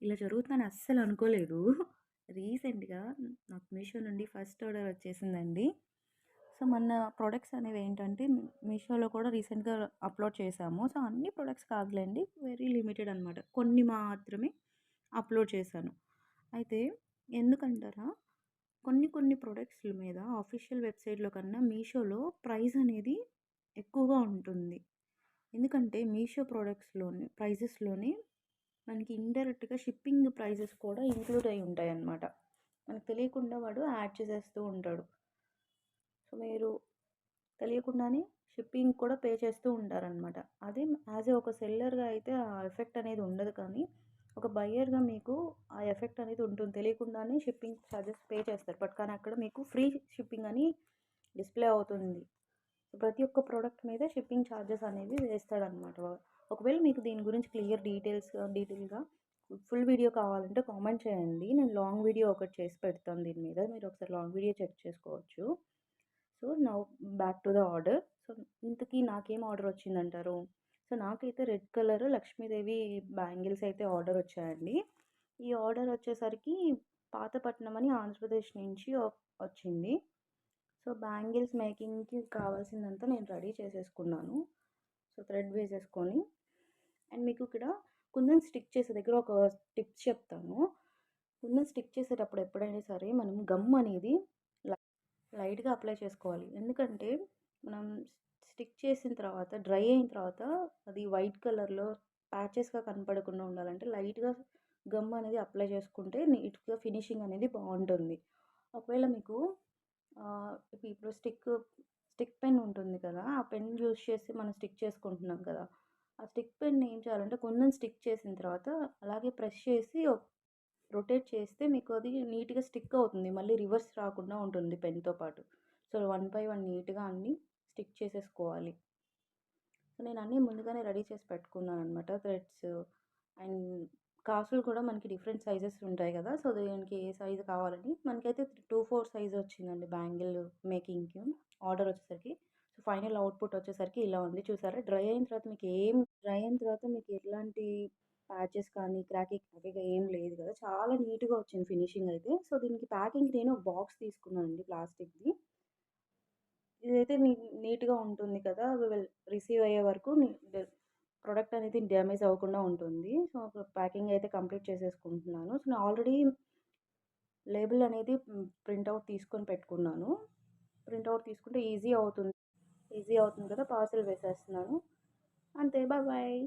ఇలా జరుగుతుందని అస్సలు అనుకోలేదు. రీసెంట్‌గా నాకు మీషో నుండి ఫస్ట్ ఆర్డర్ వచ్చేసిందండి. సో, మన ప్రొడక్ట్స్ అనేవేంటంటే మీషోలో కూడా రీసెంట్‌గా అప్‌లోడ్ చేశాము. సో, అన్ని ప్రొడక్ట్స్ కాదులెండి. వెరీ లిమిటెడ్ అనమాట. కొన్ని మాత్రమే అప్‌లోడ్ చేశాను. అయితే ఎందుకంటారా? కొన్ని కొన్ని ప్రొడక్ట్స్‌ల మీద ఆఫీషియల్ వెబ్‌సైట్‌లో కన్నా మీషోలో ప్రైస్ అనేది ఎక్కువగా ఉంటుంది. ఎందుకంటే మీషో ప్రొడక్ట్స్‌లోని ప్రైజెస్‌లోని మనకి ఇండైరెక్ట్‌గా షిప్పింగ్ ప్రైజెస్ కూడా ఇంక్లూడ్ అయ్యి ఉంటాయన్నమాట. మనకు తెలియకుండా వాడు యాడ్ చేసేస్తూ ఉంటాడు. సో, మీరు తెలియకుండానే షిప్పింగ్ కూడా పే చేస్తూ ఉంటారనమాట. అదే యాజ్ ఒక సెల్లర్‌గా అయితే ఆ ఎఫెక్ట్ అనేది ఉండదు కానీ, ఒక బయ్యర్‌గా మీకు ఆ ఎఫెక్ట్ అనేది ఉంటుంది. తెలియకుండానే షిప్పింగ్ చార్జెస్ పే చేస్తారు. కానీ అక్కడ మీకు ఫ్రీ షిప్పింగ్ అని డిస్‌ప్లే అవుతుంది. ప్రతి ఒక్క ప్రొడక్ట్ మీద షిప్పింగ్ చార్జెస్ అనేవి వేస్తాడనమాట. ఒకవేళ మీకు దీని గురించి డీటెయిల్‌గా ఫుల్ వీడియో కావాలంటే కామెంట్ చేయండి. నేను లాంగ్ వీడియో ఒకటి చేసి పెడతాను దీని మీద. మీరు ఒకసారి లాంగ్ వీడియో చెక్ చేసుకోవచ్చు. So, now back to the order. So, ఇంతకీ నాకేం ఆర్డర్ వచ్చిందంటారు? సో, నాకైతే రెడ్ కలర్ లక్ష్మీదేవి బ్యాంగిల్స్ అయితే ఆర్డర్ వచ్చాయండి. ఈ ఆర్డర్ వచ్చేసరికి పాతపట్నం అని ఆంధ్రప్రదేశ్ నుంచి వచ్చింది. సో, బ్యాంగిల్స్ మేకింగ్‌కి కావాల్సిందంతా నేను రెడీ చేసేసుకున్నాను. సో, థ్రెడ్ వేసేసుకొని అండ్ మీకు ఇక్కడ కుందన్ స్టిక్ చేసే దగ్గర ఒక టిప్స్ చెప్తాను. కుందన్ స్టిక్ చేసేటప్పుడు ఎప్పుడైనా సరే మనం గమ్ అనేది లైట్‌గా అప్లై చేసుకోవాలి. ఎందుకంటే మనం స్టిక్ చేసిన తర్వాత డ్రై అయిన తర్వాత అది వైట్ కలర్‌లో ప్యాచెస్‌గా కనపడకుండా ఉండాలంటే లైట్‌గా గమ్ అనేది అప్లై చేసుకుంటే నీట్‌గా ఫినిషింగ్ అనేది బావుంటుంది. ఒకవేళ మీకు ఇప్పుడు స్టిక్ పెన్ ఉంటుంది కదా! ఆ పెన్ యూజ్ చేసి మనం స్టిక్ చేసుకుంటున్నాం కదా! ఆ స్టిక్ పెన్‌ని ఏం చేయాలంటే కొంచెం స్టిక్ చేసిన తర్వాత అలాగే ప్రెస్ చేసి రొటేట్ చేస్తే మీకు అది నీట్‌గా స్టిక్ అవుతుంది. మళ్ళీ రివర్స్ రాకుండా ఉంటుంది పెన్‌తో పాటు. సో, వన్ బై వన్ నీట్‌గా అన్నీ స్టిక్ చేసేసుకోవాలి. సో, నేను అన్నీ ముందుగానే రెడీ చేసి పెట్టుకున్నాననమాట. థ్రెడ్స్ అండ్ కాసులు కూడా మనకి డిఫరెంట్ సైజెస్ ఉంటాయి కదా! సో, దీనికి ఏ సైజు కావాలని మనకైతే 2, 4 సైజ్ వచ్చిందండి బ్యాంగిల్ మేకింగ్‌కి ఆర్డర్ వచ్చేసరికి. సో, ఫైనల్ అవుట్‌పుట్ వచ్చేసరికి ఇలా ఉంది. చూసారా? డ్రై అయిన తర్వాత మీకు ఎట్లాంటి ప్యాచెస్ కానీ, క్రాకీగా ఏం లేదు కదా! చాలా నీట్‌గా వచ్చింది ఫినిషింగ్ అయితే. సో, దీనికి ప్యాకింగ్‌కి నేను ఒక బాక్స్ తీసుకున్నానండి ప్లాస్టిక్‌ది. ఇదైతే నీట్‌గా ఉంటుంది కదా! రిసీవ్ అయ్యే వరకు ప్రొడక్ట్ అనేది డ్యామేజ్ అవ్వకుండా ఉంటుంది. సో, ప్యాకింగ్ అయితే కంప్లీట్ చేసేసుకుంటున్నాను. సో, నేను ఆల్రెడీ లేబుల్ అనేది ప్రింట్ ఔట్ తీసుకొని పెట్టుకున్నాను. ప్రింట్ ఔట్ తీసుకుంటే ఈజీ అవుతుంది కదా! పార్సెల్ వేసేస్తున్నాను. అంతే. బాయ్.